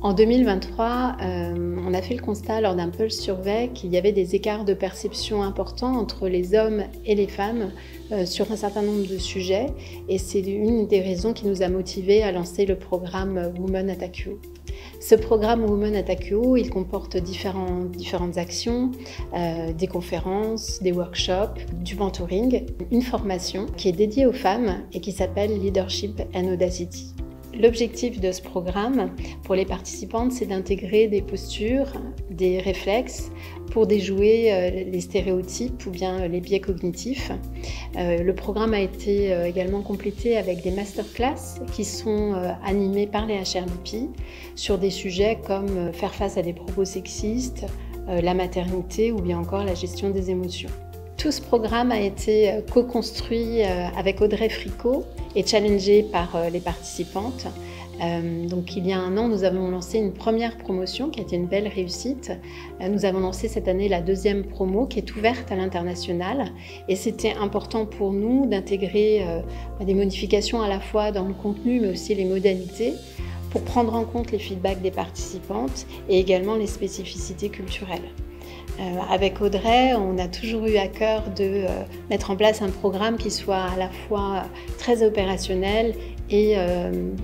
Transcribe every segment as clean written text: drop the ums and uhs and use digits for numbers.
En 2023, on a fait le constat lors d'un Pulse Survey qu'il y avait des écarts de perception importants entre les hommes et les femmes sur un certain nombre de sujets, et c'est une des raisons qui nous a motivés à lancer le programme Women Attack You. Ce programme Women Attack You, il comporte différentes actions, des conférences, des workshops, du mentoring, une formation qui est dédiée aux femmes et qui s'appelle Leadership and Audacity. L'objectif de ce programme pour les participantes, c'est d'intégrer des postures, des réflexes pour déjouer les stéréotypes ou bien les biais cognitifs. Le programme a été également complété avec des masterclass qui sont animées par les HRBP sur des sujets comme faire face à des propos sexistes, la maternité ou bien encore la gestion des émotions. Tout ce programme a été co-construit avec Audrey Fricot et challengé par les participantes. Donc il y a un an, nous avons lancé une première promotion qui a été une belle réussite. Nous avons lancé cette année la deuxième promo qui est ouverte à l'international, et c'était important pour nous d'intégrer des modifications à la fois dans le contenu mais aussi les modalités pour prendre en compte les feedbacks des participantes et également les spécificités culturelles. Avec Audrey, on a toujours eu à cœur de mettre en place un programme qui soit à la fois très opérationnel et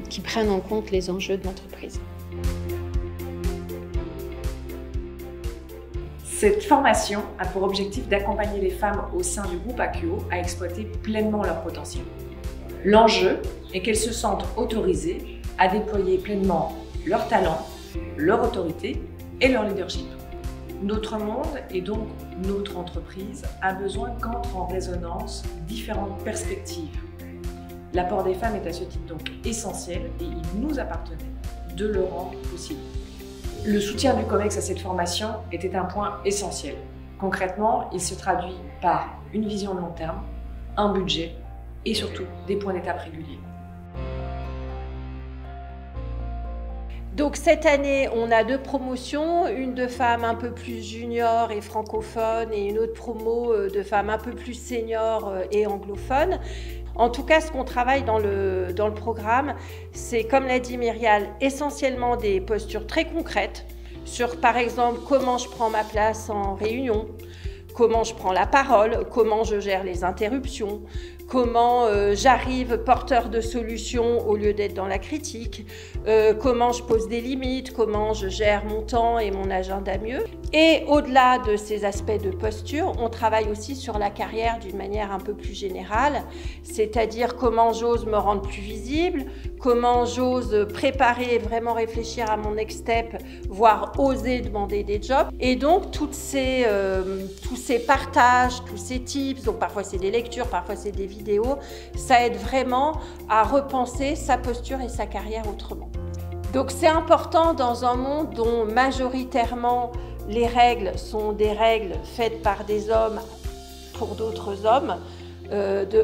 qui prenne en compte les enjeux de l'entreprise. Cette formation a pour objectif d'accompagner les femmes au sein du groupe Acqueo à exploiter pleinement leur potentiel. L'enjeu est qu'elles se sentent autorisées à déployer pleinement leur talent, leur autorité et leur leadership. Notre monde et donc notre entreprise a besoin qu'entrent en résonance différentes perspectives. L'apport des femmes est à ce titre donc essentiel et il nous appartenait de le rendre possible. Le soutien du COMEX à cette formation était un point essentiel. Concrètement, il se traduit par une vision long terme, un budget et surtout des points d'étape réguliers. Donc cette année, on a 2 promotions, une de femmes un peu plus juniors et francophones et une autre promo de femmes un peu plus seniors et anglophones. En tout cas, ce qu'on travaille dans le programme, c'est, comme l'a dit Myrial, essentiellement des postures très concrètes sur, par exemple, comment je prends ma place en réunion, comment je prends la parole, comment je gère les interruptions, comment j'arrive porteur de solutions au lieu d'être dans la critique, comment je pose des limites, comment je gère mon temps et mon agenda mieux. Et au-delà de ces aspects de posture, on travaille aussi sur la carrière d'une manière un peu plus générale, c'est-à-dire comment j'ose me rendre plus visible, comment j'ose préparer et vraiment réfléchir à mon next step, voire oser demander des jobs. Et donc tous ces partages, tous ces tips, donc parfois c'est des lectures, parfois c'est des vidéos, ça aide vraiment à repenser sa posture et sa carrière autrement. Donc c'est important dans un monde dont majoritairement les règles sont des règles faites par des hommes pour d'autres hommes,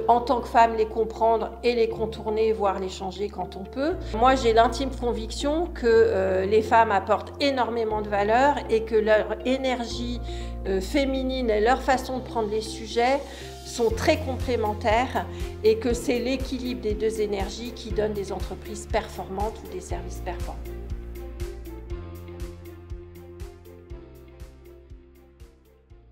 en tant que femme, les comprendre et les contourner, voire les changer quand on peut. Moi, j'ai l'intime conviction que les femmes apportent énormément de valeur et que leur énergie féminine et leur façon de prendre les sujets sont très complémentaires et que c'est l'équilibre des 2 énergies qui donne des entreprises performantes ou des services performants.